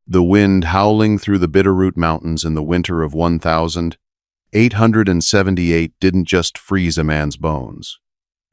The wind howling through the Bitterroot Mountains in the winter of 1878 didn't just freeze a man's bones.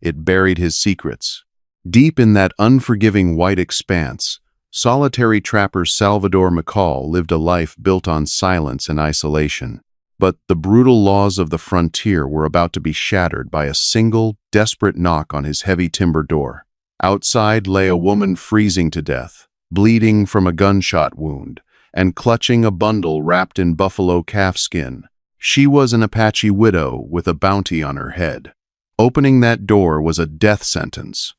It buried his secrets. Deep in that unforgiving white expanse, solitary trapper Salvador McCall lived a life built on silence and isolation. But the brutal laws of the frontier were about to be shattered by a single, desperate knock on his heavy timber door. Outside lay a woman freezing to death, bleeding from a gunshot wound, and clutching a bundle wrapped in buffalo calfskin. She was an Apache widow with a bounty on her head. Opening that door was a death sentence.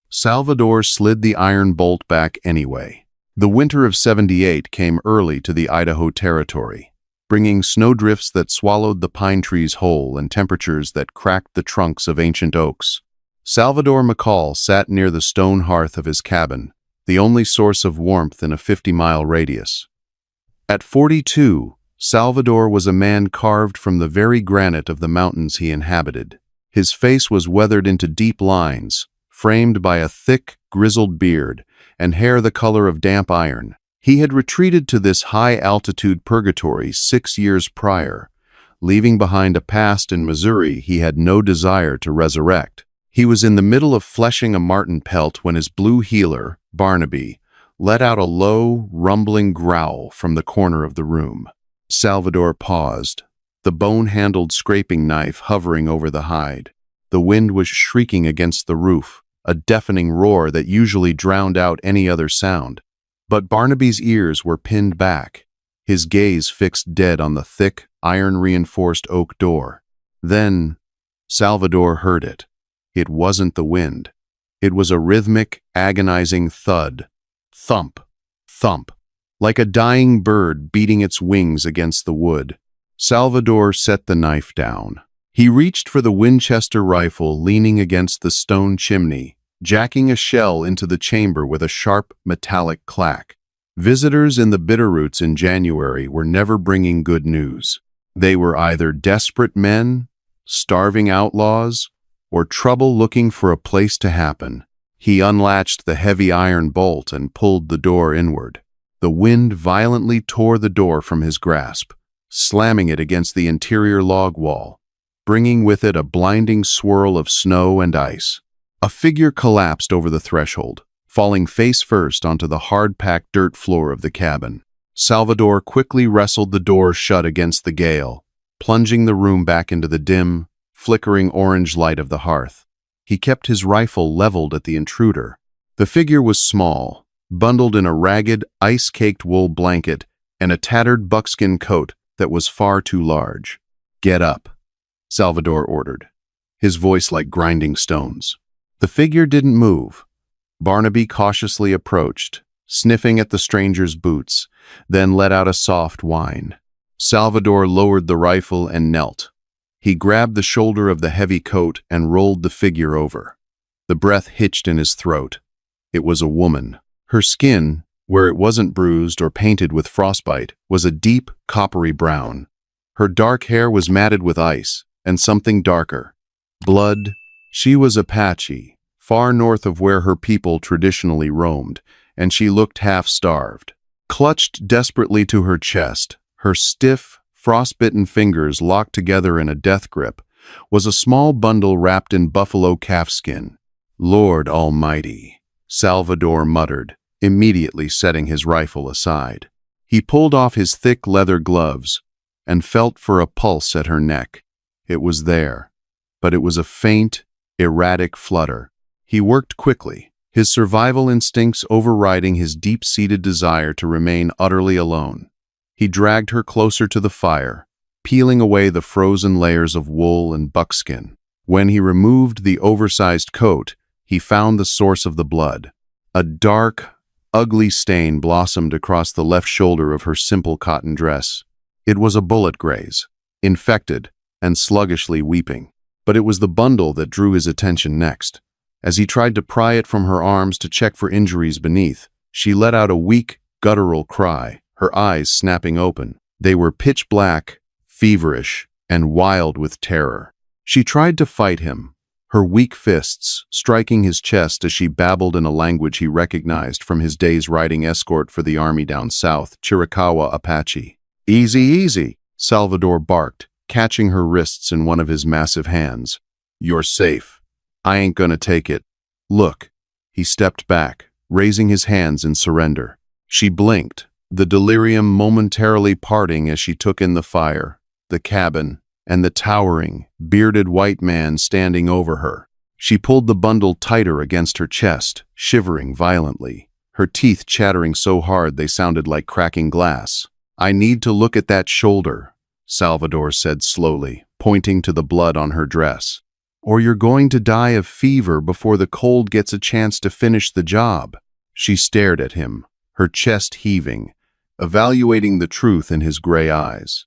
Salvador slid the iron bolt back anyway. The winter of '78 came early to the Idaho Territory, bringing snowdrifts that swallowed the pine trees whole and temperatures that cracked the trunks of ancient oaks. Salvador McCall sat near the stone hearth of his cabin, the only source of warmth in a 50-mile radius. At 42, Salvador was a man carved from the very granite of the mountains he inhabited. His face was weathered into deep lines, framed by a thick, grizzled beard and hair the color of damp iron. He had retreated to this high-altitude purgatory 6 years prior, leaving behind a past in Missouri he had no desire to resurrect. He was in the middle of fleshing a marten pelt when his blue heeler, Barnaby, let out a low, rumbling growl from the corner of the room. Salvador paused, the bone-handled scraping knife hovering over the hide. The wind was shrieking against the roof, a deafening roar that usually drowned out any other sound. But Barnaby's ears were pinned back, his gaze fixed dead on the thick, iron-reinforced oak door. Then, Salvador heard it. It wasn't the wind. It was a rhythmic, agonizing thud. Thump, thump, like a dying bird beating its wings against the wood. Salvador set the knife down. He reached for the Winchester rifle leaning against the stone chimney, jacking a shell into the chamber with a sharp, metallic clack. Visitors in the Bitterroots in January were never bringing good news. They were either desperate men, starving outlaws, or trouble looking for a place to happen. He unlatched the heavy iron bolt and pulled the door inward. The wind violently tore the door from his grasp, slamming it against the interior log wall, bringing with it a blinding swirl of snow and ice. A figure collapsed over the threshold, falling face first onto the hard-packed dirt floor of the cabin. Salvador quickly wrestled the door shut against the gale, plunging the room back into the dim, flickering orange light of the hearth. He kept his rifle leveled at the intruder. The figure was small, bundled in a ragged, ice-caked wool blanket and a tattered buckskin coat that was far too large. "Get up," Salvador ordered, his voice like grinding stones. The figure didn't move. Barnaby cautiously approached, sniffing at the stranger's boots, then let out a soft whine. Salvador lowered the rifle and knelt. He grabbed the shoulder of the heavy coat and rolled the figure over. The breath hitched in his throat. It was a woman. Her skin, where it wasn't bruised or painted with frostbite, was a deep, coppery brown. Her dark hair was matted with ice, and something darker. Blood. She was Apache, far north of where her people traditionally roamed, and she looked half-starved. Clutched desperately to her chest, her stiff, frostbitten fingers locked together in a death grip, was a small bundle wrapped in buffalo calfskin. "Lord Almighty," Salvador muttered, immediately setting his rifle aside. He pulled off his thick leather gloves and felt for a pulse at her neck. It was there, but it was a faint, erratic flutter. He worked quickly, his survival instincts overriding his deep-seated desire to remain utterly alone. He dragged her closer to the fire, peeling away the frozen layers of wool and buckskin. When he removed the oversized coat, he found the source of the blood. A dark, ugly stain blossomed across the left shoulder of her simple cotton dress. It was a bullet graze, infected and sluggishly weeping. But it was the bundle that drew his attention next. As he tried to pry it from her arms to check for injuries beneath, she let out a weak, guttural cry, her eyes snapping open. They were pitch black, feverish, and wild with terror. She tried to fight him, her weak fists striking his chest as she babbled in a language he recognized from his days riding escort for the army down south, Chiricahua Apache. "Easy, easy," Salvador barked, catching her wrists in one of his massive hands. "You're safe. I ain't gonna take it. Look." He stepped back, raising his hands in surrender. She blinked, the delirium momentarily parting as she took in the fire, the cabin, and the towering, bearded white man standing over her. She pulled the bundle tighter against her chest, shivering violently, her teeth chattering so hard they sounded like cracking glass. "I need to look at that shoulder," Salvador said slowly, pointing to the blood on her dress. "Or you're going to die of fever before the cold gets a chance to finish the job." She stared at him, her chest heaving, evaluating the truth in his gray eyes.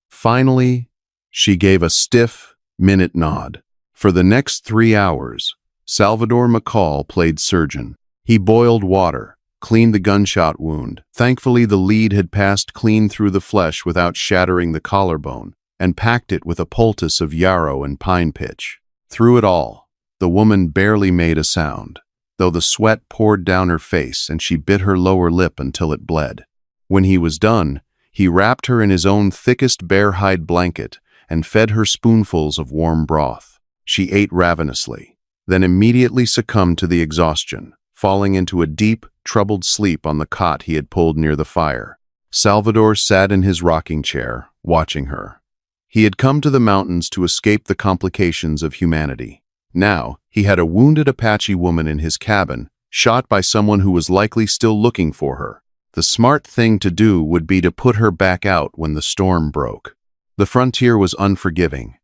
Finally, she gave a stiff, minute nod. For the next 3 hours, Salvador McCall played surgeon. He boiled water, cleaned the gunshot wound. Thankfully, the lead had passed clean through the flesh without shattering the collarbone, and packed it with a poultice of yarrow and pine pitch. Through it all, the woman barely made a sound, though the sweat poured down her face and she bit her lower lip until it bled. When he was done, he wrapped her in his own thickest bear-hide blanket and fed her spoonfuls of warm broth. She ate ravenously, then immediately succumbed to the exhaustion, falling into a deep, troubled sleep on the cot he had pulled near the fire. Salvador sat in his rocking chair, watching her. He had come to the mountains to escape the complications of humanity. Now, he had a wounded Apache woman in his cabin, shot by someone who was likely still looking for her. The smart thing to do would be to put her back out when the storm broke. The frontier was unforgiving,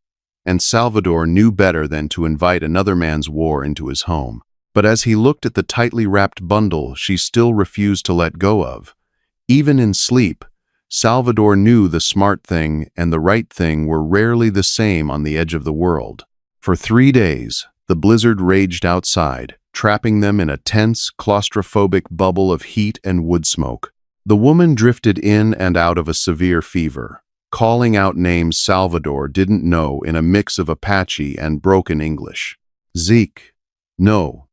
and Salvador knew better than to invite another man's war into his home. But as he looked at the tightly wrapped bundle she still refused to let go of, even in sleep, Salvador knew the smart thing and the right thing were rarely the same on the edge of the world. For 3 days, the blizzard raged outside, trapping them in a tense, claustrophobic bubble of heat and wood smoke. The woman drifted in and out of a severe fever, calling out names Salvador didn't know in a mix of Apache and broken English. "Zeke. No.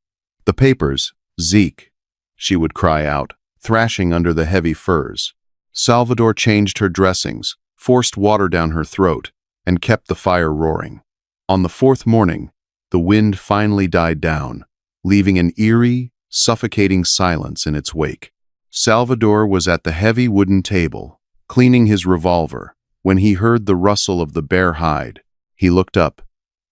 The papers. Zeke," she would cry out, thrashing under the heavy furs. Salvador changed her dressings, forced water down her throat, and kept the fire roaring. On the 4th morning, the wind finally died down, leaving an eerie, suffocating silence in its wake. Salvador was at the heavy wooden table, cleaning his revolver, when he heard the rustle of the bear hide. He looked up.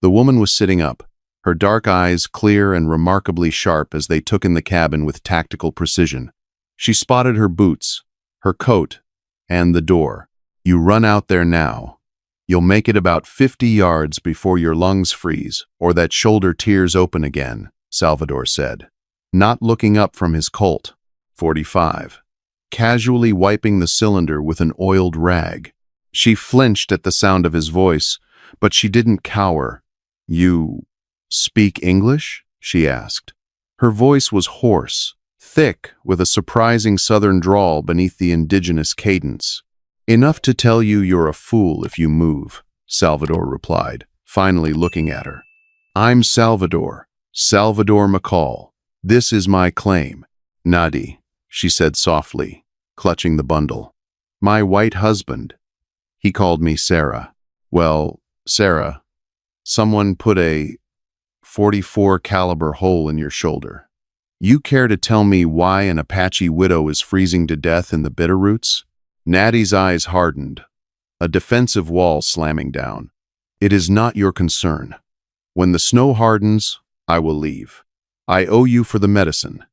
The woman was sitting up, her dark eyes clear and remarkably sharp as they took in the cabin with tactical precision. She spotted her boots, her coat, and the door. "You run out there now. You'll make it about 50 yards before your lungs freeze or that shoulder tears open again," Salvador said, not looking up from his Colt .45, casually wiping the cylinder with an oiled rag. She flinched at the sound of his voice, but she didn't cower. "You speak English?" she asked. Her voice was hoarse, thick, with a surprising southern drawl beneath the indigenous cadence. "Enough to tell you you're a fool if you move," Salvador replied, finally looking at her. "I'm Salvador McCall. This is my claim." "Nadi," she said softly, clutching the bundle. "My white husband. He called me Sarah. Well, Sarah, someone put a .44 caliber hole in your shoulder. You care to tell me why an Apache widow is freezing to death in the Bitterroots?" Natty's eyes hardened, a defensive wall slamming down. "It is not your concern. When the snow hardens, I will leave. I owe you for the medicine.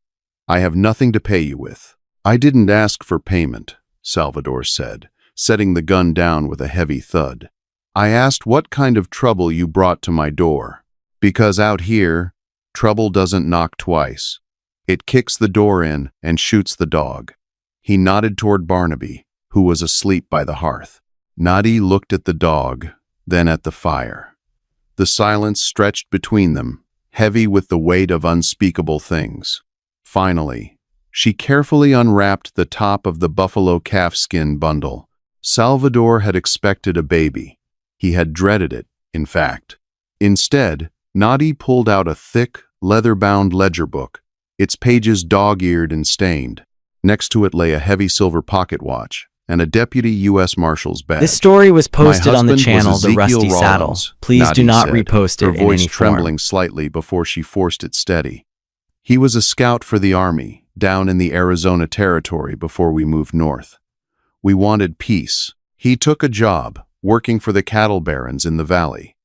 I have nothing to pay you with." "I didn't ask for payment," Salvador said, setting the gun down with a heavy thud. "I asked what kind of trouble you brought to my door. Because out here, trouble doesn't knock twice. It kicks the door in and shoots the dog." He nodded toward Barnaby, who was asleep by the hearth. Nadi looked at the dog, then at the fire. The silence stretched between them, heavy with the weight of unspeakable things. Finally, she carefully unwrapped the top of the buffalo calfskin bundle. Salvador had expected a baby. He had dreaded it, in fact. Instead, Nadi pulled out a thick, leather-bound ledger book, its pages dog-eared and stained. Next to it lay a heavy silver pocket watch and a deputy U.S. Marshal's badge. This story was My posted on the husband was channel The Ezekiel Rusty Saddle. Rollins, Please do Nadi not said, repost her it in voice any trembling form. slightly before she forced it steady. He was a scout for the Army, down in the Arizona Territory before we moved north. We wanted peace. He took a job, working for the cattle barons in the valley,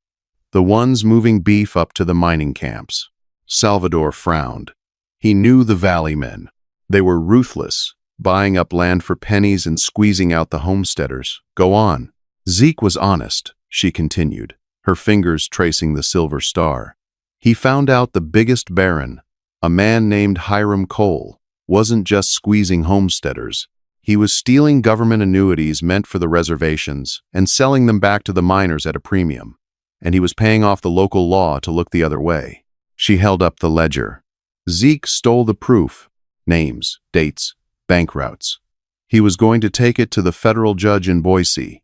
the ones moving beef up to the mining camps. Salvador frowned. He knew the valley men. They were ruthless, buying up land for pennies and squeezing out the homesteaders. Go on. Zeke was honest, she continued, her fingers tracing the silver star. He found out the biggest baron, a man named Hiram Cole, wasn't just squeezing homesteaders. He was stealing government annuities meant for the reservations and selling them back to the miners at a premium. And he was paying off the local law to look the other way. She held up the ledger. Zeke stole the proof, names, dates, bank routes. He was going to take it to the federal judge in Boise.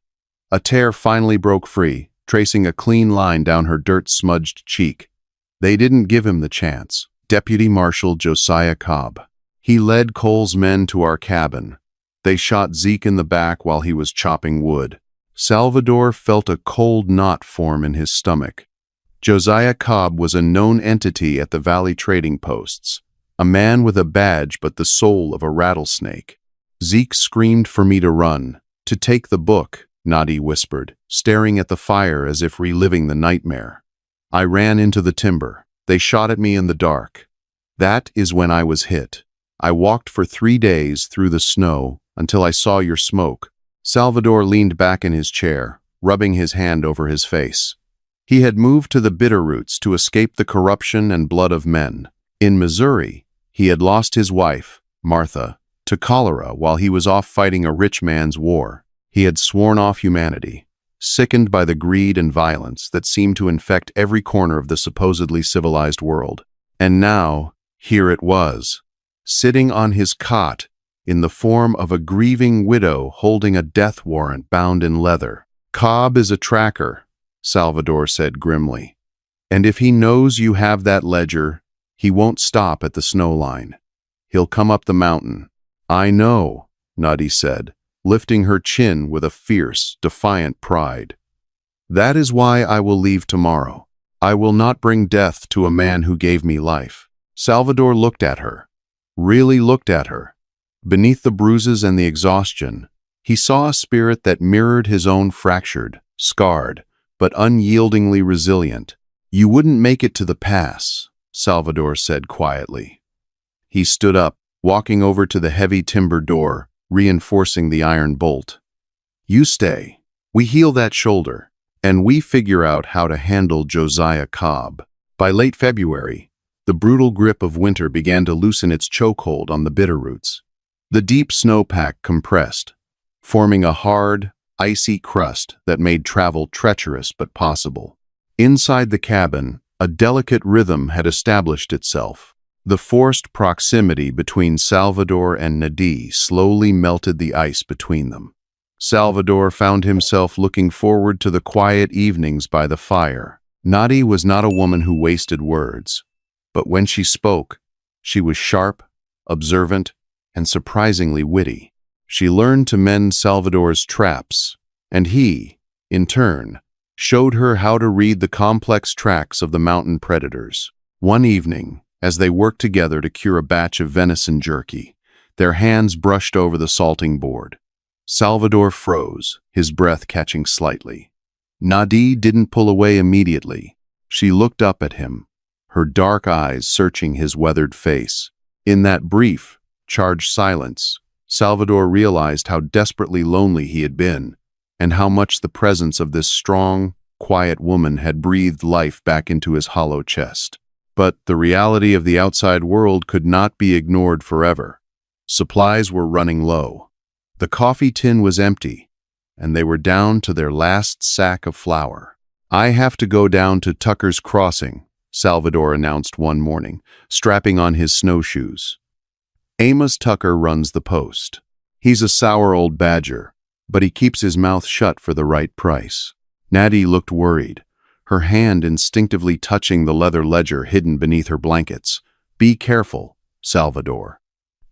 A tear finally broke free, tracing a clean line down her dirt-smudged cheek. They didn't give him the chance. Deputy Marshal Josiah Cobb. He led Cole's men to our cabin. They shot Zeke in the back while he was chopping wood. Salvador felt a cold knot form in his stomach. Josiah Cobb was a known entity at the Valley trading posts, a man with a badge but the soul of a rattlesnake. Zeke screamed for me to run, to take the book, Nadi whispered, staring at the fire as if reliving the nightmare. I ran into the timber. They shot at me in the dark. That is when I was hit. I walked for 3 days through the snow until I saw your smoke. Salvador leaned back in his chair, rubbing his hand over his face. He had moved to the Bitterroots to escape the corruption and blood of men. In Missouri, he had lost his wife, Martha, to cholera while he was off fighting a rich man's war. He had sworn off humanity, sickened by the greed and violence that seemed to infect every corner of the supposedly civilized world. And now, here it was, sitting on his cot, in the form of a grieving widow holding a death warrant bound in leather. Cobb is a tracker, Salvador said grimly. And if he knows you have that ledger, he won't stop at the snow line. He'll come up the mountain. I know, Nadi said, lifting her chin with a fierce, defiant pride. That is why I will leave tomorrow. I will not bring death to a man who gave me life. Salvador looked at her, really looked at her. Beneath the bruises and the exhaustion, he saw a spirit that mirrored his own, fractured, scarred, but unyieldingly resilient. You wouldn't make it to the pass, Salvador said quietly. He stood up, walking over to the heavy timber door, reinforcing the iron bolt. You stay. We heal that shoulder, and we figure out how to handle Josiah Cobb. By late February, the brutal grip of winter began to loosen its chokehold on the Bitterroots. The deep snowpack compressed, forming a hard, icy crust that made travel treacherous but possible. Inside the cabin, a delicate rhythm had established itself. The forced proximity between Salvador and Nadi slowly melted the ice between them. Salvador found himself looking forward to the quiet evenings by the fire. Nadi was not a woman who wasted words, but when she spoke, she was sharp, observant, and surprisingly witty. She learned to mend Salvador's traps, and he, in turn, showed her how to read the complex tracks of the mountain predators. One evening, as they worked together to cure a batch of venison jerky, their hands brushed over the salting board. Salvador froze, his breath catching slightly. Nadi didn't pull away immediately. She looked up at him, her dark eyes searching his weathered face. In that brief, charged silence, Salvador realized how desperately lonely he had been, and how much the presence of this strong, quiet woman had breathed life back into his hollow chest. But the reality of the outside world could not be ignored forever. Supplies were running low. The coffee tin was empty, and they were down to their last sack of flour. I have to go down to Tucker's Crossing, Salvador announced one morning, strapping on his snowshoes. Amos Tucker runs the post. He's a sour old badger, but he keeps his mouth shut for the right price. Nadi looked worried, her hand instinctively touching the leather ledger hidden beneath her blankets. "Be careful, Salvador.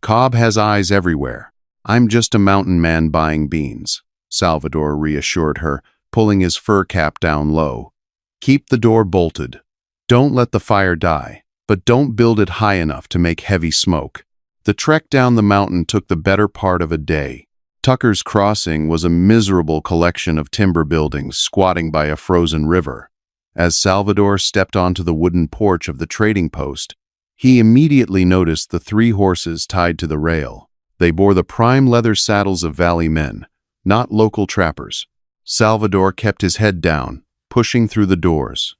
Cobb has eyes everywhere. I'm just a mountain man buying beans," Salvador reassured her, pulling his fur cap down low. "Keep the door bolted. Don't let the fire die, but don't build it high enough to make heavy smoke." The trek down the mountain took the better part of a day. Tucker's Crossing was a miserable collection of timber buildings squatting by a frozen river. As Salvador stepped onto the wooden porch of the trading post, he immediately noticed the 3 horses tied to the rail. They bore the prime leather saddles of valley men, not local trappers. Salvador kept his head down, pushing through the doors.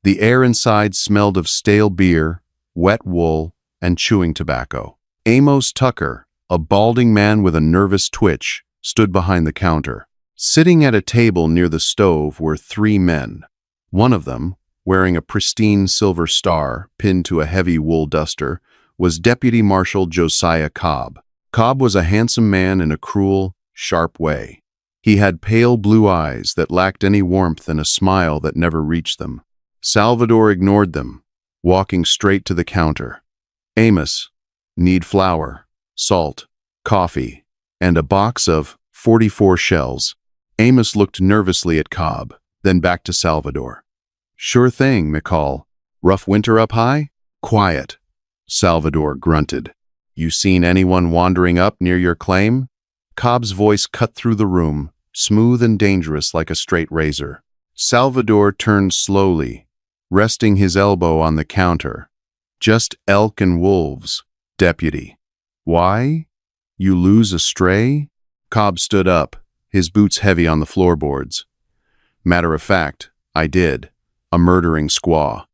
The air inside smelled of stale beer, wet wool, and chewing tobacco. Amos Tucker, a balding man with a nervous twitch, stood behind the counter. Sitting at a table near the stove were 3 men. One of them, wearing a pristine silver star pinned to a heavy wool duster, was Deputy Marshal Josiah Cobb. Cobb was a handsome man in a cruel, sharp way. He had pale blue eyes that lacked any warmth and a smile that never reached them. Salvador ignored them, walking straight to the counter. "Amos, need flour, salt, coffee, and a box of 44 shells." Amos looked nervously at Cobb, then back to Salvador. "Sure thing, McCall. Rough winter up high?" "Quiet," Salvador grunted. "You seen anyone wandering up near your claim?" Cobb's voice cut through the room, smooth and dangerous like a straight razor. Salvador turned slowly, resting his elbow on the counter. "Just elk and wolves, Deputy." "Why? You lose a stray?" Cobb stood up, his boots heavy on the floorboards. "Matter of fact, I did. A murdering squaw.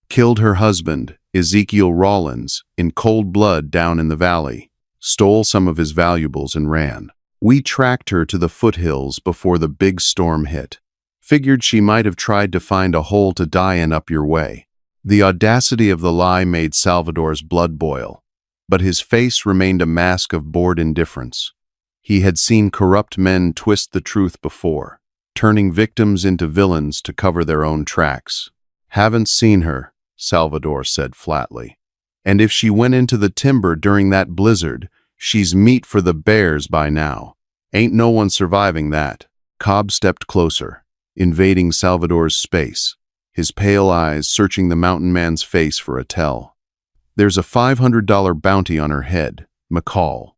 Killed her husband, Ezekiel Rollins, in cold blood down in the valley. Stole some of his valuables and ran. We tracked her to the foothills before the big storm hit. Figured she might have tried to find a hole to die in up your way." The audacity of the lie made Salvador's blood boil, but his face remained a mask of bored indifference. He had seen corrupt men twist the truth before, turning victims into villains to cover their own tracks. "Haven't seen her," Salvador said flatly. "And if she went into the timber during that blizzard, she's meat for the bears by now. Ain't no one surviving that." Cobb stepped closer, invading Salvador's space, his pale eyes searching the mountain man's face for a tell. "There's a $500 bounty on her head, McCall.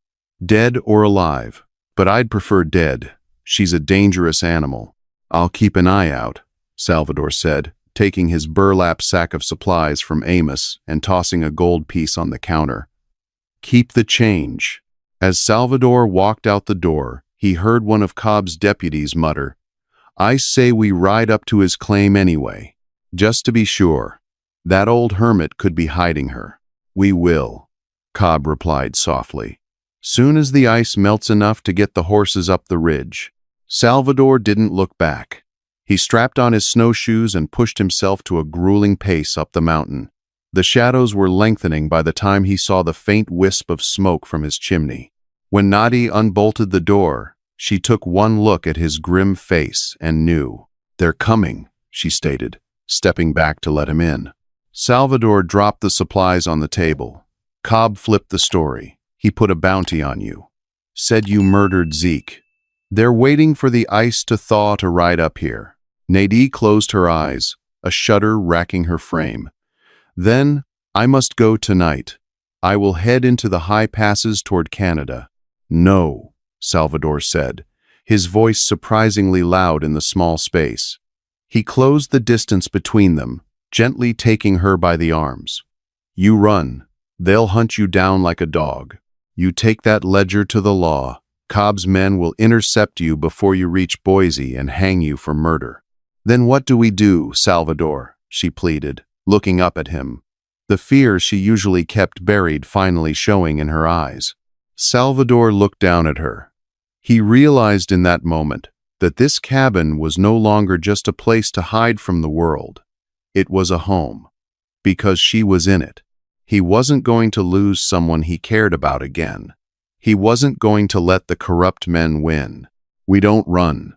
Dead or alive, but I'd prefer dead. She's a dangerous animal." "I'll keep an eye out," Salvador said, taking his burlap sack of supplies from Amos and tossing a gold piece on the counter. "Keep the change." As Salvador walked out the door, he heard one of Cobb's deputies mutter, "I say we ride up to his claim anyway, just to be sure. That old hermit could be hiding her." "We will," Cobb replied softly. "Soon as the ice melts enough to get the horses up the ridge." Salvador didn't look back. He strapped on his snowshoes and pushed himself to a grueling pace up the mountain. The shadows were lengthening by the time he saw the faint wisp of smoke from his chimney. When Nadi unbolted the door, she took one look at his grim face and knew. "They're coming," she stated, stepping back to let him in. Salvador dropped the supplies on the table. Cobb flipped the story. "He put a bounty on you. Said you murdered Zeke. They're waiting for the ice to thaw to ride up here." Nadie closed her eyes, a shudder racking her frame. "Then, I must go tonight. I will head into the high passes toward Canada." "No," Salvador said, his voice surprisingly loud in the small space. He closed the distance between them, gently taking her by the arms. "You run. They'll hunt you down like a dog. You take that ledger to the law. Cobb's men will intercept you before you reach Boise and hang you for murder." "Then what do we do, Salvador?" she pleaded, looking up at him, the fear she usually kept buried finally showing in her eyes. Salvador looked down at her. He realized in that moment that this cabin was no longer just a place to hide from the world. It was a home, because she was in it. He wasn't going to lose someone he cared about again. He wasn't going to let the corrupt men win. "We don't run,"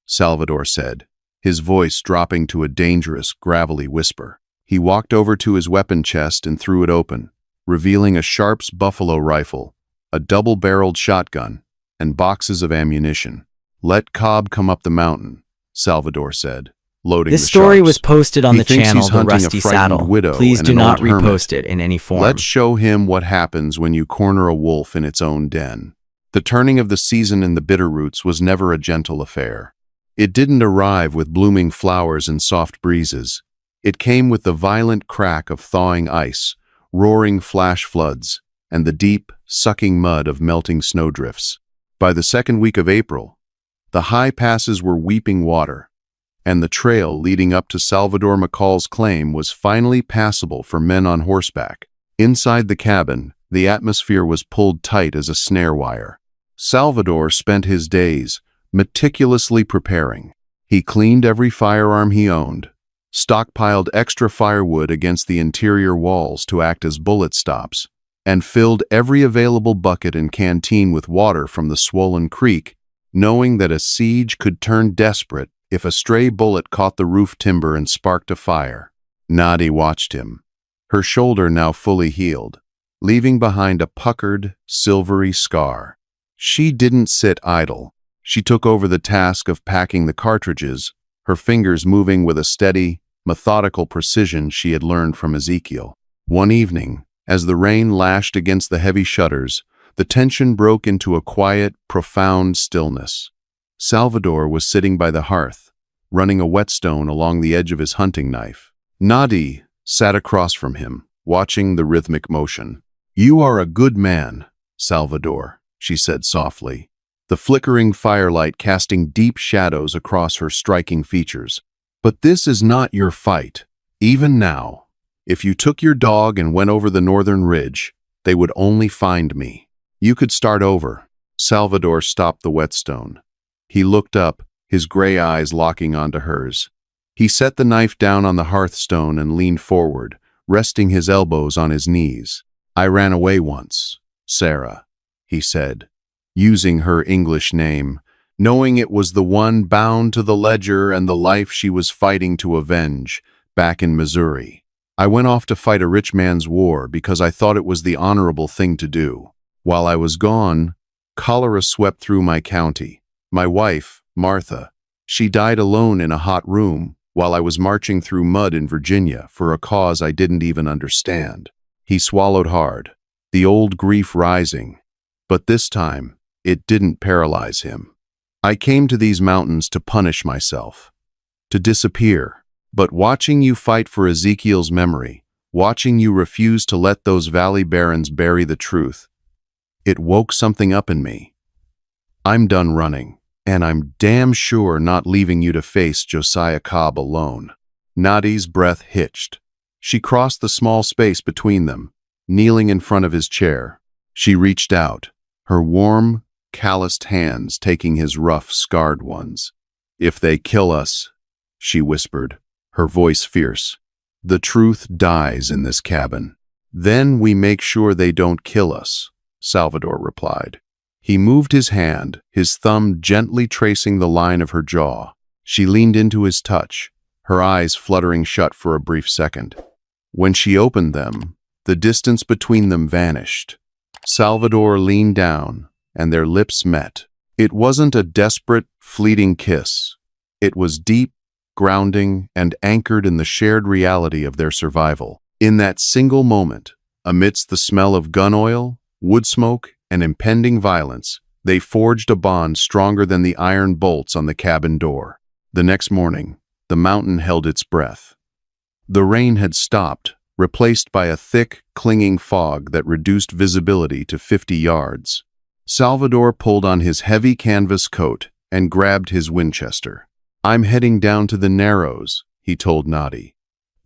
Salvador said, his voice dropping to a dangerous, gravelly whisper. He walked over to his weapon chest and threw it open, revealing a Sharps buffalo rifle, a double-barreled shotgun, and boxes of ammunition. "Let Cobb come up the mountain," Salvador said, loading the This story Sharps. was posted on He the thinks channel he's The hunting a Rusty frightened Saddle. widow Please and do an not old hermit. repost it in any form. Let's show him what happens when you corner a wolf in its own den. The turning of the season in the Bitterroots was never a gentle affair. It didn't arrive with blooming flowers and soft breezes. It came with the violent crack of thawing ice, roaring flash floods, and the deep, sucking mud of melting snowdrifts. By the second week of April, the high passes were weeping water, and the trail leading up to Salvador McCall's claim was finally passable for men on horseback. Inside the cabin, the atmosphere was pulled tight as a snare wire. Salvador spent his days meticulously preparing. He cleaned every firearm he owned, stockpiled extra firewood against the interior walls to act as bullet stops, and filled every available bucket and canteen with water from the swollen creek, knowing that a siege could turn desperate if a stray bullet caught the roof timber and sparked a fire. Nadi watched him, her shoulder now fully healed, leaving behind a puckered, silvery scar. She didn't sit idle. She took over the task of packing the cartridges, her fingers moving with a steady, methodical precision she had learned from Ezekiel. One evening, as the rain lashed against the heavy shutters, the tension broke into a quiet, profound stillness. Salvador was sitting by the hearth, running a whetstone along the edge of his hunting knife. Nadi sat across from him, watching the rhythmic motion. "You are a good man, Salvador," she said softly, the flickering firelight casting deep shadows across her striking features. "But this is not your fight. Even now, if you took your dog and went over the northern ridge, they would only find me. You could start over." Salvador stopped the whetstone. He looked up, his gray eyes locking onto hers. He set the knife down on the hearthstone and leaned forward, resting his elbows on his knees. "I ran away once, Sarah," he said, using her English name, knowing it was the one bound to the ledger and the life she was fighting to avenge, back in Missouri. "I went off to fight a rich man's war because I thought it was the honorable thing to do. While I was gone, cholera swept through my county. My wife, Martha, she died alone in a hot room while I was marching through mud in Virginia for a cause I didn't even understand." He swallowed hard, the old grief rising, but this time it didn't paralyze him. "I came to these mountains to punish myself, to disappear. But watching you fight for Ezekiel's memory, watching you refuse to let those valley barons bury the truth, it woke something up in me. I'm done running, and I'm damn sure not leaving you to face Josiah Cobb alone." Nadi's breath hitched. She crossed the small space between them, kneeling in front of his chair. She reached out, her warm, calloused hands taking his rough, scarred ones. "If they kill us," she whispered, her voice fierce, "the truth dies in this cabin. Then we make sure they don't kill us," Salvador replied. He moved his hand, his thumb gently tracing the line of her jaw. She leaned into his touch, her eyes fluttering shut for a brief second. When she opened them, the distance between them vanished. Salvador leaned down, and their lips met. It wasn't a desperate, fleeting kiss. It was deep, grounding, and anchored in the shared reality of their survival. In that single moment, amidst the smell of gun oil, wood smoke, and impending violence, they forged a bond stronger than the iron bolts on the cabin door. The next morning, the mountain held its breath. The rain had stopped, replaced by a thick, clinging fog that reduced visibility to 50 yards. Salvador pulled on his heavy canvas coat and grabbed his Winchester. "I'm heading down to the Narrows," he told Nadi.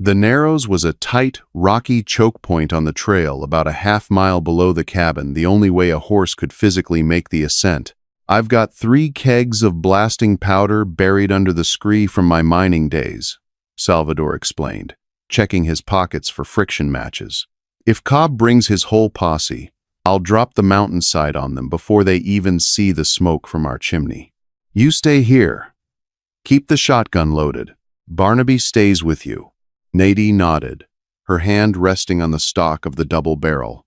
The Narrows was a tight, rocky choke point on the trail about a half-mile below the cabin, the only way a horse could physically make the ascent. "I've got 3 kegs of blasting powder buried under the scree from my mining days," Salvador explained, checking his pockets for friction matches. "If Cobb brings his whole posse, I'll drop the mountainside on them before they even see the smoke from our chimney. You stay here. Keep the shotgun loaded. Barnaby stays with you." Nadie nodded, her hand resting on the stock of the double barrel.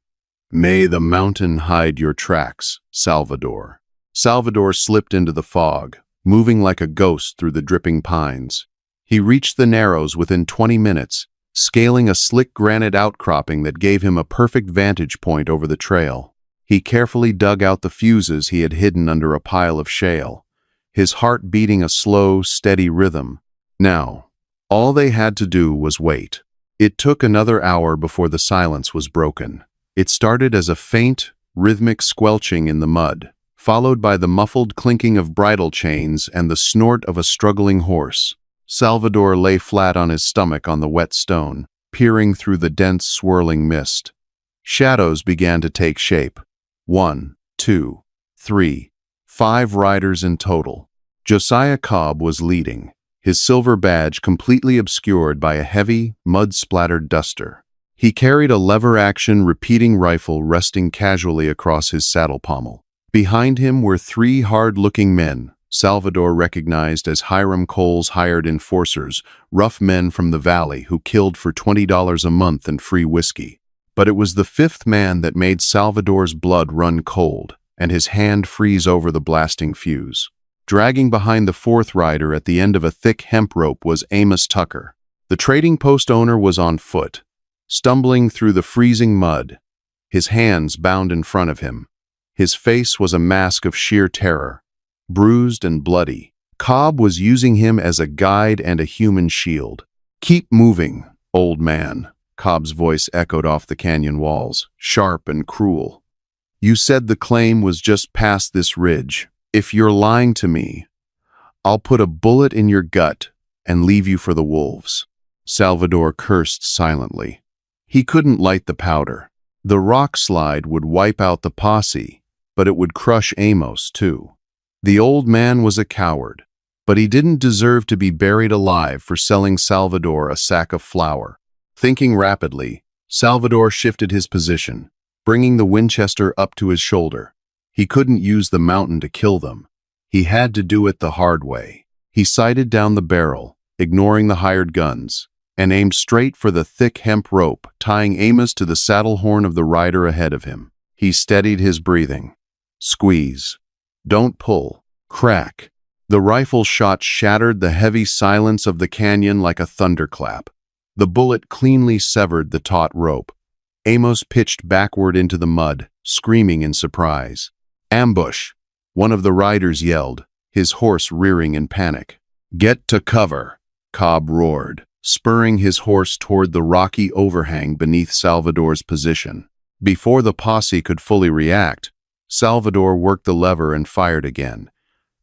"May the mountain hide your tracks, Salvador." Salvador slipped into the fog, moving like a ghost through the dripping pines. He reached the Narrows within 20 minutes, scaling a slick granite outcropping that gave him a perfect vantage point over the trail. He carefully dug out the fuses he had hidden under a pile of shale, his heart beating a slow, steady rhythm. Now, all they had to do was wait. It took another hour before the silence was broken. It started as a faint, rhythmic squelching in the mud, followed by the muffled clinking of bridle chains and the snort of a struggling horse. Salvador lay flat on his stomach on the wet stone, peering through the dense, swirling mist. Shadows began to take shape. 1, 2, 3, 5 riders in total. Josiah Cobb was leading, his silver badge completely obscured by a heavy, mud-splattered duster. He carried a lever-action repeating rifle resting casually across his saddle pommel. Behind him were 3 hard-looking men, Salvador recognized as Hiram Cole's hired enforcers, rough men from the valley who killed for $20 a month and free whiskey. But it was the 5th man that made Salvador's blood run cold and his hand freeze over the blasting fuse. Dragging behind the 4th rider at the end of a thick hemp rope was Amos Tucker. The trading post owner was on foot, stumbling through the freezing mud, his hands bound in front of him. His face was a mask of sheer terror, bruised and bloody. Cobb was using him as a guide and a human shield. "Keep moving, old man," Cobb's voice echoed off the canyon walls, sharp and cruel. "You said the claim was just past this ridge. If you're lying to me, I'll put a bullet in your gut and leave you for the wolves." Salvador cursed silently. He couldn't light the powder. The rock slide would wipe out the posse, but it would crush Amos too. The old man was a coward, but he didn't deserve to be buried alive for selling Salvador a sack of flour. Thinking rapidly, Salvador shifted his position, bringing the Winchester up to his shoulder. He couldn't use the mountain to kill them. He had to do it the hard way. He sighted down the barrel, ignoring the hired guns, and aimed straight for the thick hemp rope, tying Amos to the saddle horn of the rider ahead of him. He steadied his breathing. Squeeze. Don't pull. Crack. The rifle shot shattered the heavy silence of the canyon like a thunderclap. The bullet cleanly severed the taut rope. Amos pitched backward into the mud, screaming in surprise. "Ambush!" one of the riders yelled, his horse rearing in panic. "Get to cover!" Cobb roared, spurring his horse toward the rocky overhang beneath Salvador's position. Before the posse could fully react, Salvador worked the lever and fired again,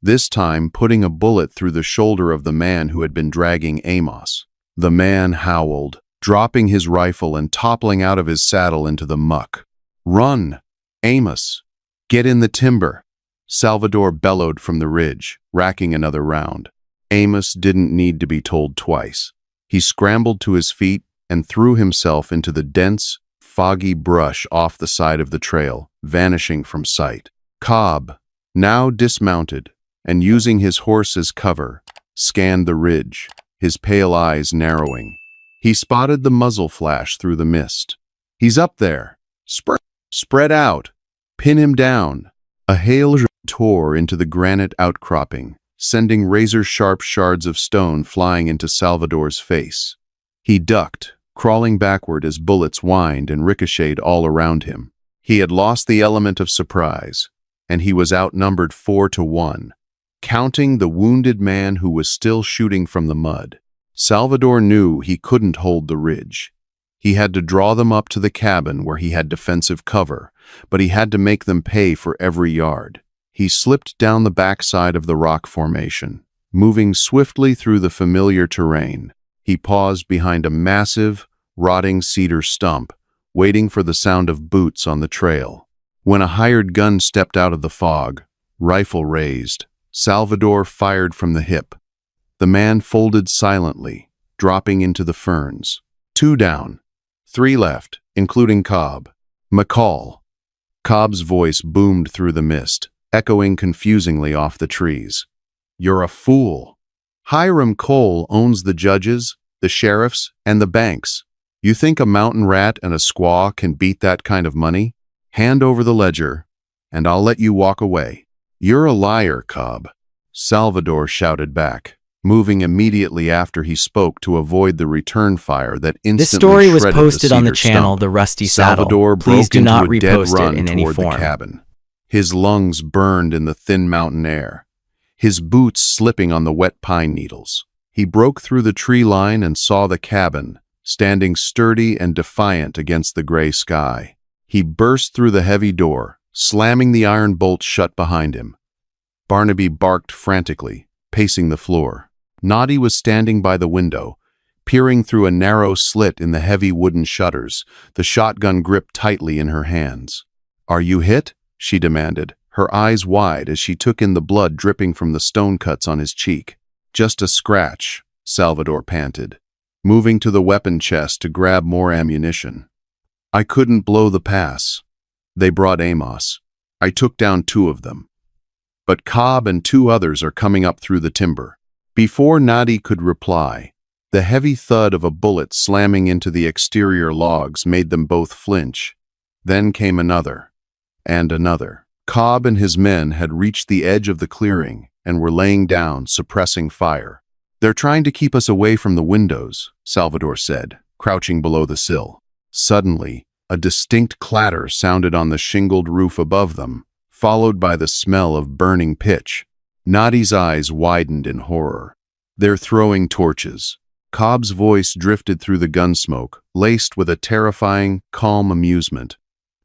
this time putting a bullet through the shoulder of the man who had been dragging Amos. The man howled, dropping his rifle and toppling out of his saddle into the muck. "Run, Amos! Get in the timber!" Salvador bellowed from the ridge, racking another round. Amos didn't need to be told twice. He scrambled to his feet and threw himself into the dense, foggy brush off the side of the trail, vanishing from sight. Cobb, now dismounted and using his horse as cover, scanned the ridge, his pale eyes narrowing. He spotted the muzzle flash through the mist. "He's up there! Spread out! Pin him down!" A hail tore into the granite outcropping, sending razor-sharp shards of stone flying into Salvador's face. He ducked, crawling backward as bullets whined and ricocheted all around him. He had lost the element of surprise, and he was outnumbered 4-1, counting the wounded man who was still shooting from the mud. Salvador knew he couldn't hold the ridge. He had to draw them up to the cabin where he had defensive cover, but he had to make them pay for every yard. He slipped down the backside of the rock formation, moving swiftly through the familiar terrain. He paused behind a massive, rotting cedar stump, waiting for the sound of boots on the trail. When a hired gun stepped out of the fog, rifle raised, Salvador fired from the hip. The man folded silently, dropping into the ferns. 2 down, 3 left, including Cobb. "McCall." Cobb's voice boomed through the mist, echoing confusingly off the trees. "You're a fool." Hiram Cole owns the judges, the sheriffs, and the banks. You think a mountain rat and a squaw can beat that kind of money? Hand over the ledger, and I'll let you walk away." "You're a liar, Cobb," Salvador shouted back, moving immediately after he spoke to avoid the return fire that instantly This story was shredded posted the on the cedar channel stump. The Rusty Saddle. Salvador Please broke do into not a dead repost run it in any toward the form. cabin. His lungs burned in the thin mountain air, his boots slipping on the wet pine needles. He broke through the tree line and saw the cabin, standing sturdy and defiant against the gray sky. He burst through the heavy door, slamming the iron bolt shut behind him. Barnaby barked frantically, pacing the floor. Noddy was standing by the window, peering through a narrow slit in the heavy wooden shutters, the shotgun gripped tightly in her hands. "Are you hit?" she demanded, her eyes wide as she took in the blood dripping from the stone cuts on his cheek. "Just a scratch," Salvador panted, moving to the weapon chest to grab more ammunition. "I couldn't blow the pass. They brought Amos. I took down 2 of them. But Cobb and 2 others are coming up through the timber." Before Noddy could reply, the heavy thud of a bullet slamming into the exterior logs made them both flinch. Then came another, and another. Cobb and his men had reached the edge of the clearing and were laying down, suppressing fire. "They're trying to keep us away from the windows," Salvador said, crouching below the sill. Suddenly, a distinct clatter sounded on the shingled roof above them, followed by the smell of burning pitch. Noddy's eyes widened in horror. "They're throwing torches." Cobb's voice drifted through the gun smoke, laced with a terrifying, calm amusement.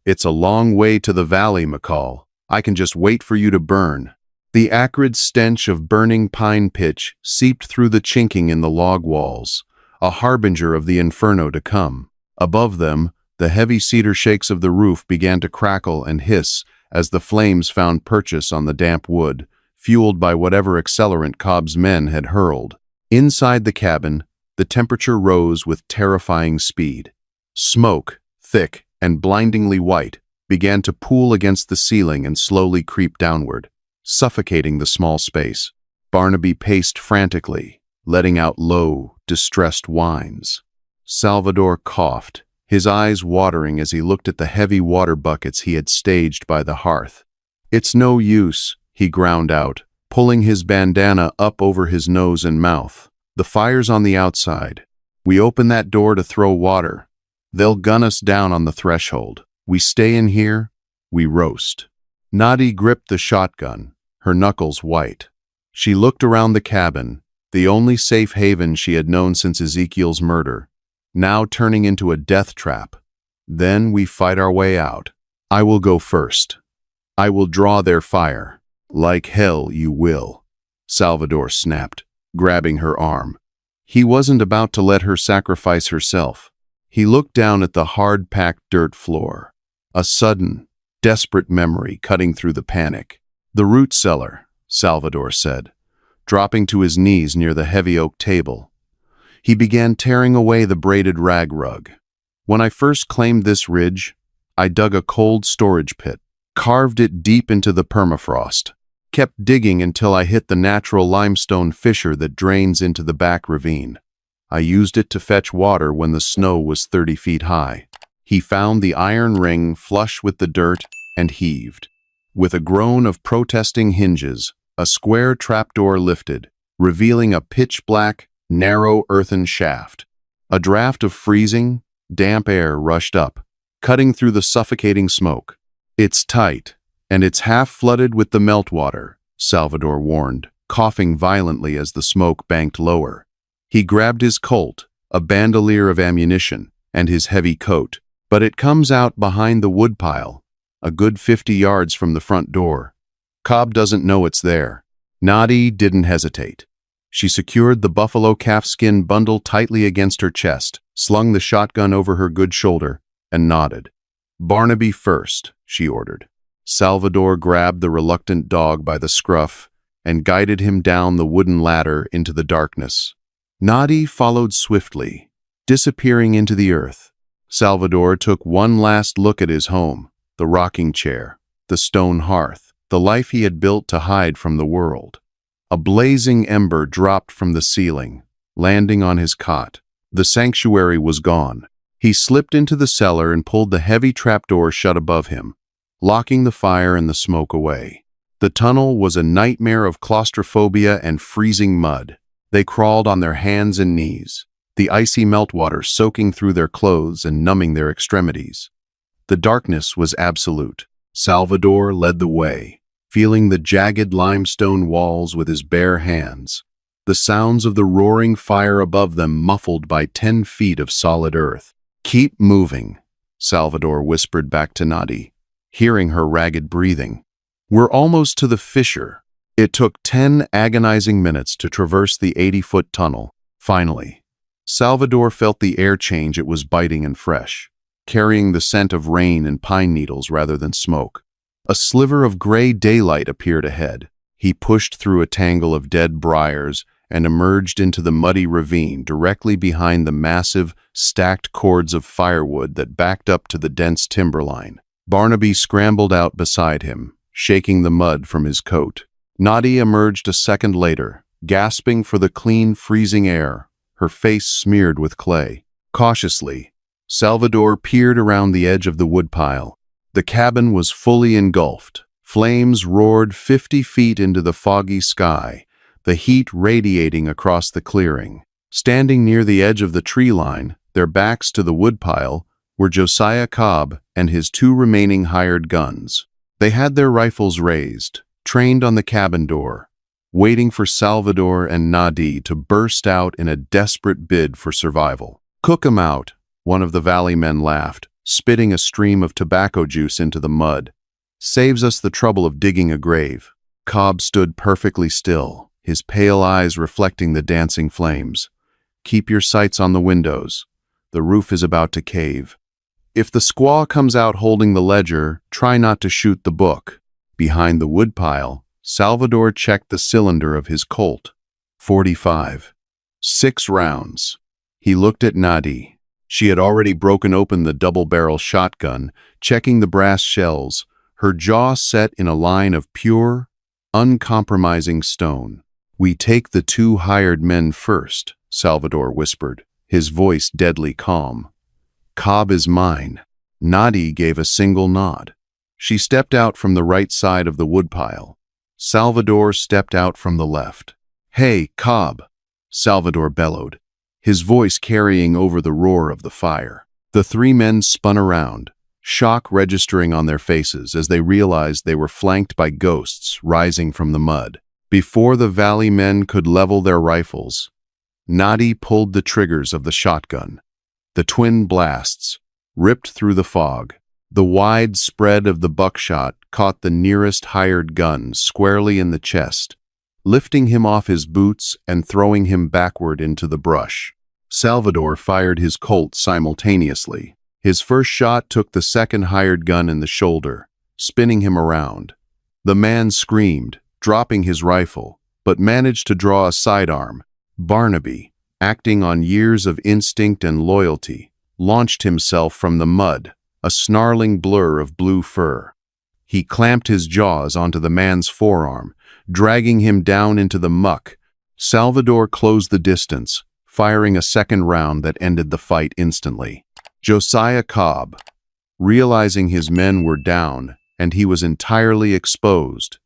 "It's a long way to the valley, McCall. I can just wait for you to burn." The acrid stench of burning pine pitch seeped through the chinking in the log walls, a harbinger of the inferno to come. Above them, the heavy cedar shakes of the roof began to crackle and hiss as the flames found purchase on the damp wood, fueled by whatever accelerant Cobb's men had hurled. Inside the cabin, the temperature rose with terrifying speed. Smoke, thick and blindingly white, began to pool against the ceiling and slowly creep downward, suffocating the small space. Barnaby paced frantically, letting out low, distressed whines. Salvador coughed, his eyes watering as he looked at the heavy water buckets he had staged by the hearth. "It's no use," he ground out, pulling his bandana up over his nose and mouth. "The fire's on the outside. We open that door to throw water. They'll gun us down on the threshold. We stay in here, we roast." Noddy gripped the shotgun, her knuckles white. She looked around the cabin, the only safe haven she had known since Ezekiel's murder, now turning into a death trap. "Then we fight our way out. I will go first. I will draw their fire. Like hell you will," Salvador snapped, grabbing her arm. He wasn't about to let her sacrifice herself. He looked down at the hard-packed dirt floor. A sudden, desperate memory cutting through the panic. "The root cellar," Salvador said, dropping to his knees near the heavy oak table. He began tearing away the braided rag rug. "When I first claimed this ridge, I dug a cold storage pit, carved it deep into the permafrost, kept digging until I hit the natural limestone fissure that drains into the back ravine. I used it to fetch water when the snow was 30 feet high." He found the iron ring flush with the dirt and heaved. With a groan of protesting hinges, a square trapdoor lifted, revealing a pitch-black, narrow earthen shaft. A draft of freezing, damp air rushed up, cutting through the suffocating smoke. "It's tight, and it's half flooded with the meltwater," Salvador warned, coughing violently as the smoke banked lower. He grabbed his Colt, a bandolier of ammunition, and his heavy coat. "But it comes out behind the woodpile, a good 50 yards from the front door. Cobb doesn't know it's there." Noddy didn't hesitate. She secured the buffalo calfskin bundle tightly against her chest, slung the shotgun over her good shoulder, and nodded. "Barnaby first," she ordered. Salvador grabbed the reluctant dog by the scruff and guided him down the wooden ladder into the darkness. Noddy followed swiftly, disappearing into the earth. Salvador took one last look at his home, the rocking chair, the stone hearth, the life he had built to hide from the world. A blazing ember dropped from the ceiling, landing on his cot. The sanctuary was gone. He slipped into the cellar and pulled the heavy trapdoor shut above him, locking the fire and the smoke away. The tunnel was a nightmare of claustrophobia and freezing mud. They crawled on their hands and knees, the icy meltwater soaking through their clothes and numbing their extremities. The darkness was absolute. Salvador led the way, feeling the jagged limestone walls with his bare hands, the sounds of the roaring fire above them muffled by 10 feet of solid earth. "Keep moving," Salvador whispered back to Nadi, hearing her ragged breathing. "We're almost to the fissure." It took 10 agonizing minutes to traverse the 80-foot tunnel. Finally, Salvador felt the air change. It was biting and fresh, carrying the scent of rain and pine needles rather than smoke. A sliver of gray daylight appeared ahead. He pushed through a tangle of dead briars and emerged into the muddy ravine directly behind the massive, stacked cords of firewood that backed up to the dense timberline. Barnaby scrambled out beside him, shaking the mud from his coat. Nadi emerged a second later, gasping for the clean, freezing air, her face smeared with clay. Cautiously, Salvador peered around the edge of the woodpile. The cabin was fully engulfed. Flames roared 50 feet into the foggy sky, the heat radiating across the clearing. Standing near the edge of the tree line, their backs to the woodpile, were Josiah Cobb and his 2 remaining hired guns. They had their rifles raised, trained on the cabin door, waiting for Salvador and Nadi to burst out in a desperate bid for survival. "Cook 'em out," one of the valley men laughed, spitting a stream of tobacco juice into the mud. "Saves us the trouble of digging a grave." Cobb stood perfectly still, his pale eyes reflecting the dancing flames. "Keep your sights on the windows. The roof is about to cave. If the squaw comes out holding the ledger, try not to shoot the book." Behind the woodpile, Salvador checked the cylinder of his Colt. 45. 6 rounds. He looked at Nadi. She had already broken open the double-barrel shotgun, checking the brass shells, her jaw set in a line of pure, uncompromising stone. "We take the 2 hired men first," Salvador whispered, his voice deadly calm. "Cobb is mine." Nadi gave a single nod. She stepped out from the right side of the woodpile. Salvador stepped out from the left. "Hey, Cobb!" Salvador bellowed, his voice carrying over the roar of the fire. The 3 men spun around, shock registering on their faces as they realized they were flanked by ghosts rising from the mud. Before the valley men could level their rifles, Nadi pulled the triggers of the shotgun. The twin blasts ripped through the fog. The wide spread of the buckshot caught the nearest hired gun squarely in the chest, lifting him off his boots and throwing him backward into the brush. Salvador fired his Colt simultaneously. His first shot took the second hired gun in the shoulder, spinning him around. The man screamed, dropping his rifle, but managed to draw a sidearm. Barnaby, acting on years of instinct and loyalty, launched himself from the mud, a snarling blur of blue fur. He clamped his jaws onto the man's forearm, dragging him down into the muck. Salvador closed the distance, firing a second round that ended the fight instantly. Josiah Cobb, realizing his men were down and he was entirely exposed,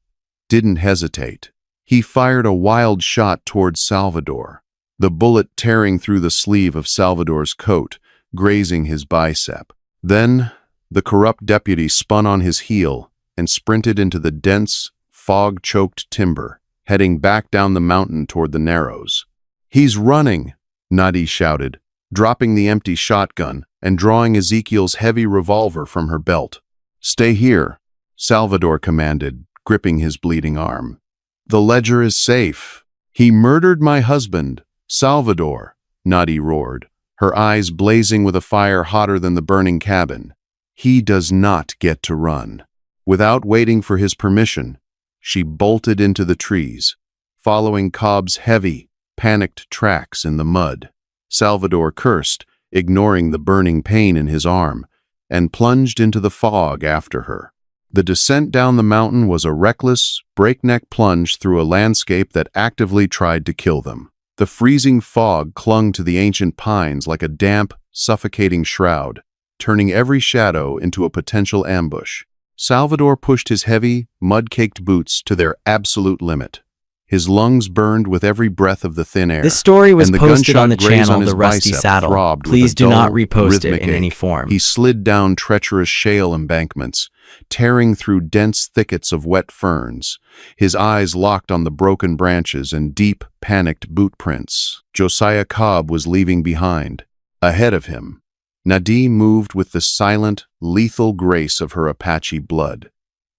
didn't hesitate. He fired a wild shot towards Salvador, the bullet tearing through the sleeve of Salvador's coat, grazing his bicep. Then, the corrupt deputy spun on his heel and sprinted into the dense, fog-choked timber, heading back down the mountain toward the Narrows. "He's running!" Nadi shouted, dropping the empty shotgun and drawing Ezekiel's heavy revolver from her belt. "Stay here," Salvador commanded, gripping his bleeding arm. "The ledger is safe." "He murdered my husband, Salvador," Nadi roared, her eyes blazing with a fire hotter than the burning cabin. "He does not get to run." Without waiting for his permission, she bolted into the trees, following Cobb's heavy, panicked tracks in the mud. Salvador cursed, ignoring the burning pain in his arm, and plunged into the fog after her. The descent down the mountain was a reckless, breakneck plunge through a landscape that actively tried to kill them. The freezing fog clung to the ancient pines like a damp, suffocating shroud, turning every shadow into a potential ambush. Salvador pushed his heavy, mud-caked boots to their absolute limit. His lungs burned with every breath of the thin air. This story was and the posted on the gunshot graze channel his The Rusty bicep Saddle. throbbed with Please a do not dull, repost it rhythmic in any ache. form. He slid down treacherous shale embankments, tearing through dense thickets of wet ferns, his eyes locked on the broken branches and deep, panicked boot prints Josiah Cobb was leaving behind. Ahead of him, Nadie moved with the silent, lethal grace of her Apache blood.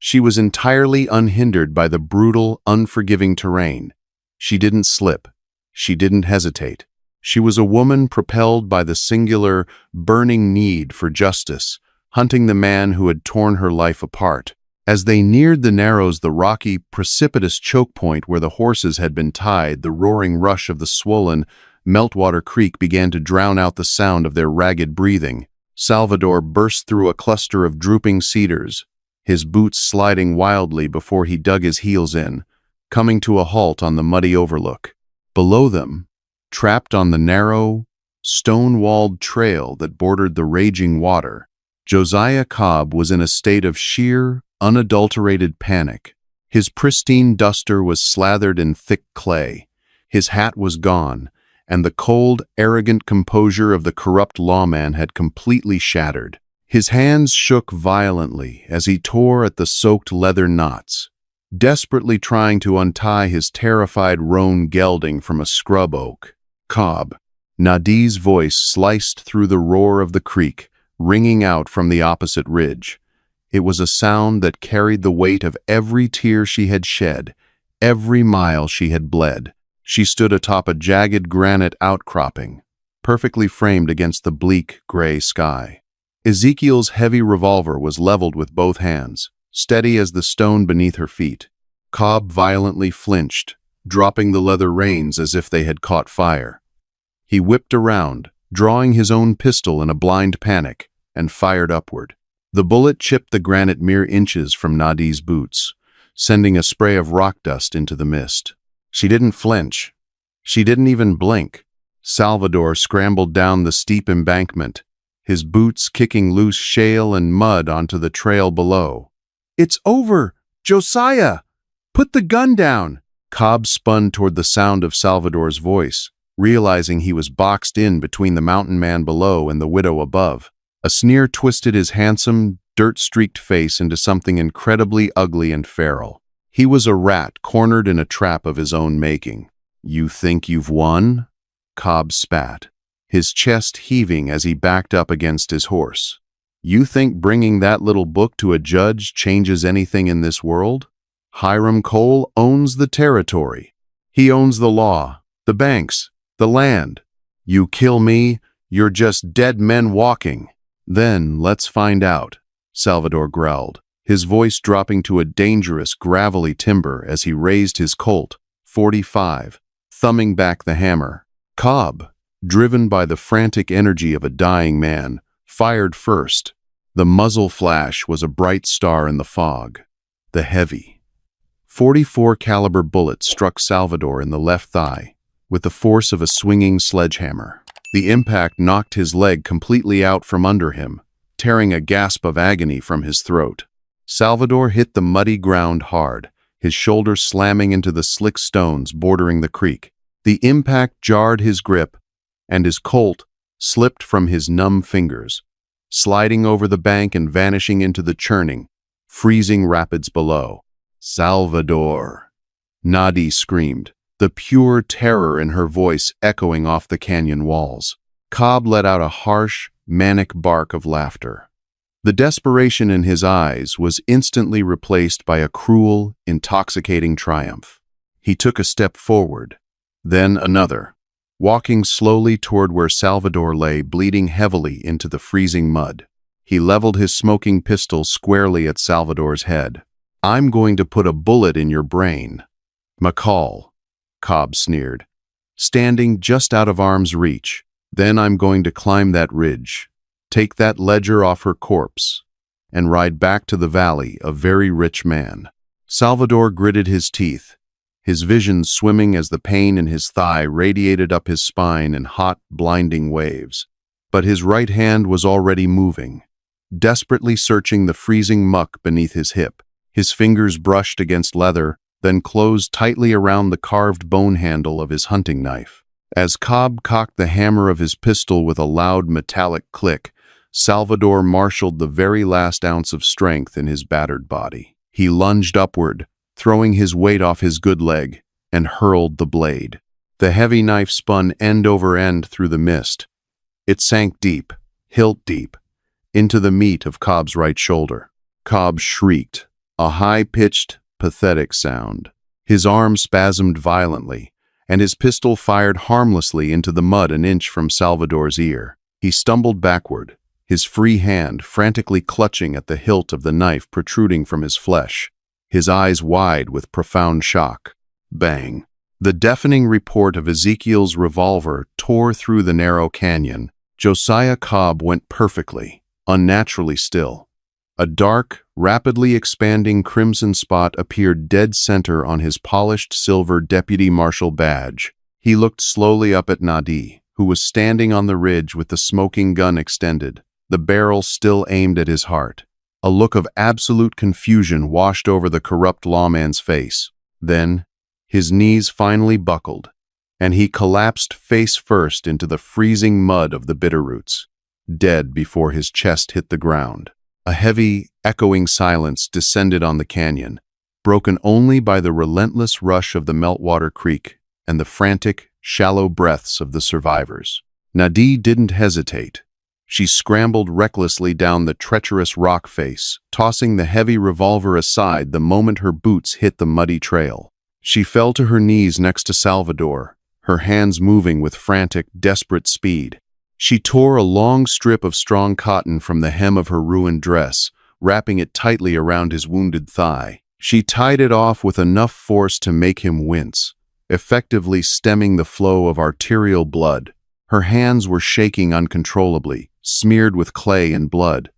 She was entirely unhindered by the brutal, unforgiving terrain. She didn't slip. She didn't hesitate. She was a woman propelled by the singular, burning need for justice, hunting the man who had torn her life apart. As they neared the narrows, the rocky, precipitous choke point where the horses had been tied, the roaring rush of the swollen, Meltwater Creek began to drown out the sound of their ragged breathing. Salvador burst through a cluster of drooping cedars, his boots sliding wildly before he dug his heels in, coming to a halt on the muddy overlook. Below them, trapped on the narrow, stone-walled trail that bordered the raging water, Josiah Cobb was in a state of sheer, unadulterated panic. His pristine duster was slathered in thick clay. His hat was gone, and the cold, arrogant composure of the corrupt lawman had completely shattered. His hands shook violently as he tore at the soaked leather knots, desperately trying to untie his terrified roan gelding from a scrub oak. Cobb. Nadie's voice sliced through the roar of the creek, ringing out from the opposite ridge. It was a sound that carried the weight of every tear she had shed, every mile she had bled. She stood atop a jagged granite outcropping, perfectly framed against the bleak, gray sky. Ezekiel's heavy revolver was leveled with both hands, steady as the stone beneath her feet. Cobb violently flinched, dropping the leather reins as if they had caught fire. He whipped around, drawing his own pistol in a blind panic, and fired upward. The bullet chipped the granite mere inches from Nadie's boots, sending a spray of rock dust into the mist. She didn't flinch. She didn't even blink. Salvador scrambled down the steep embankment, his boots kicking loose shale and mud onto the trail below. "It's over! Josiah! Put the gun down!" Cobb spun toward the sound of Salvador's voice, realizing he was boxed in between the mountain man below and the widow above. A sneer twisted his handsome, dirt-streaked face into something incredibly ugly and feral. He was a rat cornered in a trap of his own making. "You think you've won?" Cobb spat, his chest heaving as he backed up against his horse. "You think bringing that little book to a judge changes anything in this world? Hiram Cole owns the territory. He owns the law, the banks, the land. You kill me, you're just dead men walking." "Then let's find out," Salvador growled, his voice dropping to a dangerous, gravelly timbre as he raised his Colt .45, thumbing back the hammer. Cobb, driven by the frantic energy of a dying man, fired first. The muzzle flash was a bright star in the fog. The heavy .44 caliber bullet struck Salvador in the left thigh with the force of a swinging sledgehammer. The impact knocked his leg completely out from under him, tearing a gasp of agony from his throat. Salvador hit the muddy ground hard, his shoulder slamming into the slick stones bordering the creek. The impact jarred his grip, and his Colt slipped from his numb fingers, sliding over the bank and vanishing into the churning, freezing rapids below. "Salvador!" Nadie screamed, the pure terror in her voice echoing off the canyon walls. Cobb let out a harsh, manic bark of laughter. The desperation in his eyes was instantly replaced by a cruel, intoxicating triumph. He took a step forward, then another, walking slowly toward where Salvador lay, bleeding heavily into the freezing mud. He leveled his smoking pistol squarely at Salvador's head. "I'm going to put a bullet in your brain." "McCall," Cobb sneered, standing just out of arm's reach. "Then I'm going to climb that ridge, take that ledger off her corpse, and ride back to the valley a very rich man. Salvador gritted his teeth, his vision swimming as the pain in his thigh radiated up his spine in hot, blinding waves. But his right hand was already moving, desperately searching the freezing muck beneath his hip. His fingers brushed against leather, then closed tightly around the carved bone handle of his hunting knife. As Cobb cocked the hammer of his pistol with a loud metallic click, Salvador marshaled the very last ounce of strength in his battered body. He lunged upward, throwing his weight off his good leg, and hurled the blade. The heavy knife spun end over end through the mist. It sank deep, hilt deep, into the meat of Cobb's right shoulder. Cobb shrieked, a high-pitched, pathetic sound. His arm spasmed violently, and his pistol fired harmlessly into the mud an inch from Salvador's ear. He stumbled backward, his free hand frantically clutching at the hilt of the knife protruding from his flesh, his eyes wide with profound shock. Bang! The deafening report of Ezekiel's revolver tore through the narrow canyon. Josiah Cobb went perfectly, unnaturally still. A dark, rapidly expanding crimson spot appeared dead center on his polished silver deputy marshal badge. He looked slowly up at Nadi, who was standing on the ridge with the smoking gun extended, the barrel still aimed at his heart. A look of absolute confusion washed over the corrupt lawman's face. Then, his knees finally buckled, and he collapsed face first into the freezing mud of the bitterroots, dead before his chest hit the ground. A heavy, echoing silence descended on the canyon, broken only by the relentless rush of the Meltwater Creek and the frantic, shallow breaths of the survivors. Nadi didn't hesitate. She scrambled recklessly down the treacherous rock face, tossing the heavy revolver aside the moment her boots hit the muddy trail. She fell to her knees next to Salvador, her hands moving with frantic, desperate speed. She tore a long strip of strong cotton from the hem of her ruined dress, wrapping it tightly around his wounded thigh. She tied it off with enough force to make him wince, effectively stemming the flow of arterial blood. Her hands were shaking uncontrollably, smeared with clay and blood.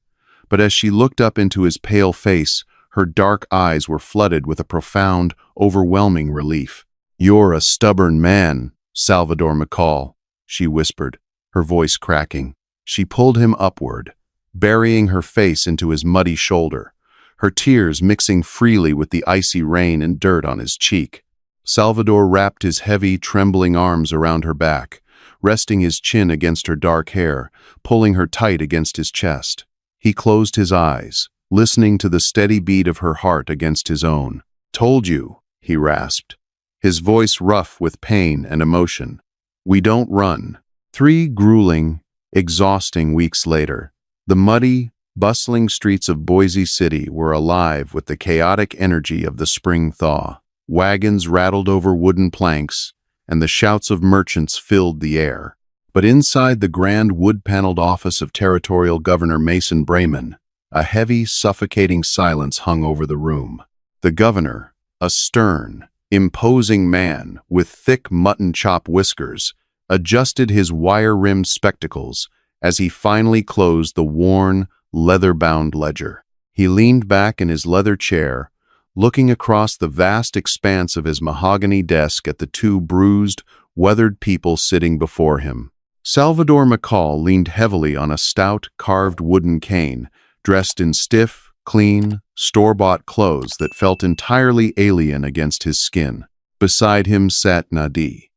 But as she looked up into his pale face, her dark eyes were flooded with a profound, overwhelming relief. "You're a stubborn man, Salvador McCall," she whispered, her voice cracking. She pulled him upward, burying her face into his muddy shoulder, her tears mixing freely with the icy rain and dirt on his cheek. Salvador wrapped his heavy, trembling arms around her back, resting his chin against her dark hair, pulling her tight against his chest. He closed his eyes, listening to the steady beat of her heart against his own. "Told you," he rasped, his voice rough with pain and emotion. "We don't run." 3 grueling, exhausting weeks later, the muddy, bustling streets of Boise City were alive with the chaotic energy of the spring thaw. Wagons rattled over wooden planks, and the shouts of merchants filled the air. But inside the grand wood-paneled office of Territorial Governor Mason Brayman, a heavy, suffocating silence hung over the room. The governor, a stern, imposing man with thick mutton-chop whiskers, adjusted his wire-rimmed spectacles as he finally closed the worn, leather-bound ledger. He leaned back in his leather chair, looking across the vast expanse of his mahogany desk at the 2 bruised, weathered people sitting before him. Salvador McCall leaned heavily on a stout, carved wooden cane, dressed in stiff, clean, store-bought clothes that felt entirely alien against his skin. Beside him sat Nadi,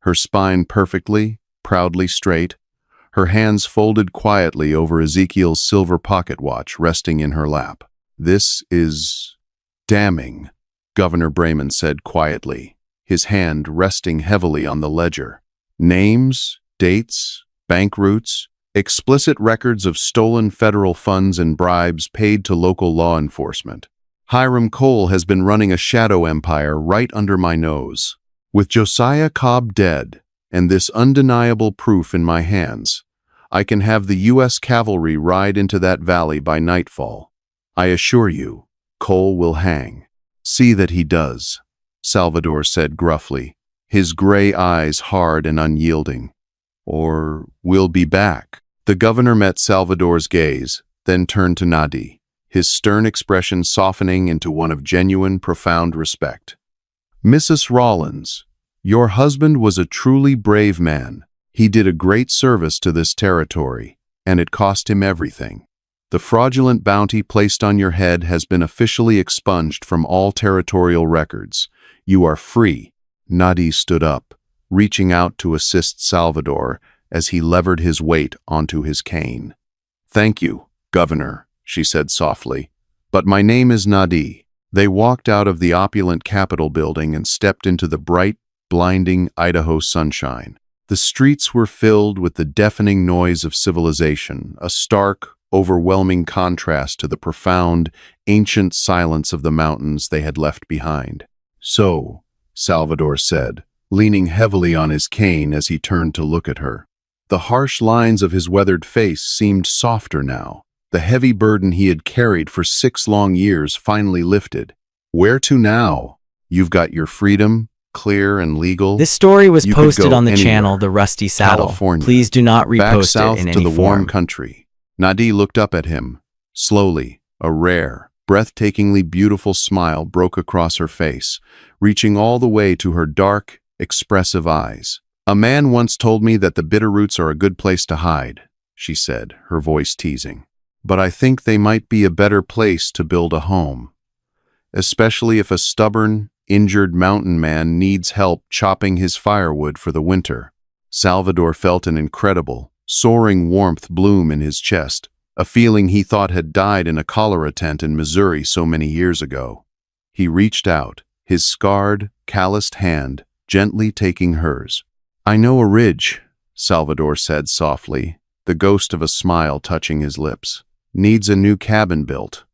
her spine perfectly, proudly straight, her hands folded quietly over Ezekiel's silver pocket watch resting in her lap. "This is damning," Governor Brayman said quietly, his hand resting heavily on the ledger. "Names, dates, bank routes, explicit records of stolen federal funds and bribes paid to local law enforcement. Hiram Cole has been running a shadow empire right under my nose. With Josiah Cobb dead, and this undeniable proof in my hands, I can have the U.S. cavalry ride into that valley by nightfall. I assure you, Cole will hang." "See that he does," Salvador said gruffly, his gray eyes hard and unyielding. "Or we'll be back." The governor met Salvador's gaze, then turned to Nadi. his stern expression softening into one of genuine, profound respect. "Mrs. Rollins, your husband was a truly brave man. He did a great service to this territory, and it cost him everything. The fraudulent bounty placed on your head has been officially expunged from all territorial records. You are free." Nadi stood up, reaching out to assist Salvador as he levered his weight onto his cane. "Thank you, Governor," she said softly, "but my name is Nadi." They walked out of the opulent Capitol building and stepped into the bright, blinding Idaho sunshine. The streets were filled with the deafening noise of civilization, a stark, overwhelming contrast to the profound, ancient silence of the mountains they had left behind. "So," Salvador said, leaning heavily on his cane as he turned to look at her. The harsh lines of his weathered face seemed softer now. The heavy burden he had carried for 6 long years finally lifted. "Where to now? You've got your freedom, clear and legal. This story was You could posted go on the anywhere. channel The Rusty Saddle. California. Please do not Back repost south it in to any the warm form. country." Nadi looked up at him. Slowly, a rare, breathtakingly beautiful smile broke across her face, reaching all the way to her dark, expressive eyes. "A man once told me that the Bitterroots are a good place to hide," she said, her voice teasing. "But I think they might be a better place to build a home, especially if a stubborn, injured mountain man needs help chopping his firewood for the winter." Salvador felt an incredible, soaring warmth bloom in his chest, a feeling he thought had died in a cholera tent in Missouri so many years ago. He reached out, his scarred, calloused hand gently taking hers. "I know a ridge," Salvador said softly, the ghost of a smile touching his lips. "Needs a new cabin built.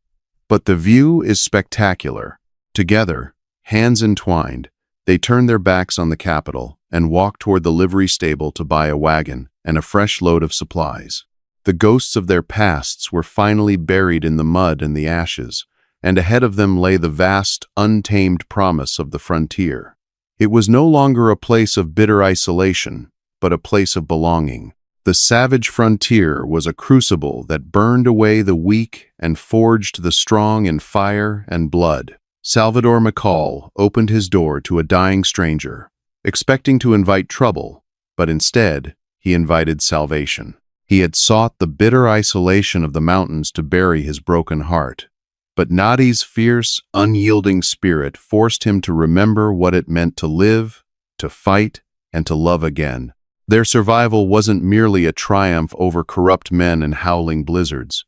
But the view is spectacular." Together, hands entwined, they turned their backs on the Capitol and walked toward the livery stable to buy a wagon and a fresh load of supplies. The ghosts of their pasts were finally buried in the mud and the ashes, and ahead of them lay the vast, untamed promise of the frontier. It was no longer a place of bitter isolation, but a place of belonging. The savage frontier was a crucible that burned away the weak and forged the strong in fire and blood. Salvador McCall opened his door to a dying stranger, expecting to invite trouble, but instead, he invited salvation. He had sought the bitter isolation of the mountains to bury his broken heart, but Nadi's fierce, unyielding spirit forced him to remember what it meant to live, to fight, and to love again. Their survival wasn't merely a triumph over corrupt men and howling blizzards.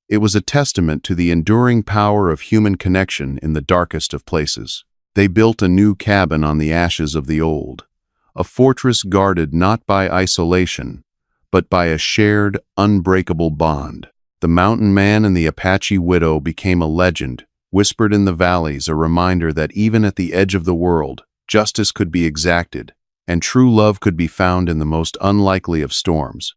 It was a testament to the enduring power of human connection in the darkest of places. They built a new cabin on the ashes of the old, a fortress guarded not by isolation, but by a shared, unbreakable bond. The mountain man and the Apache widow became a legend, whispered in the valleys, a reminder that even at the edge of the world, justice could be exacted, and true love could be found in the most unlikely of storms.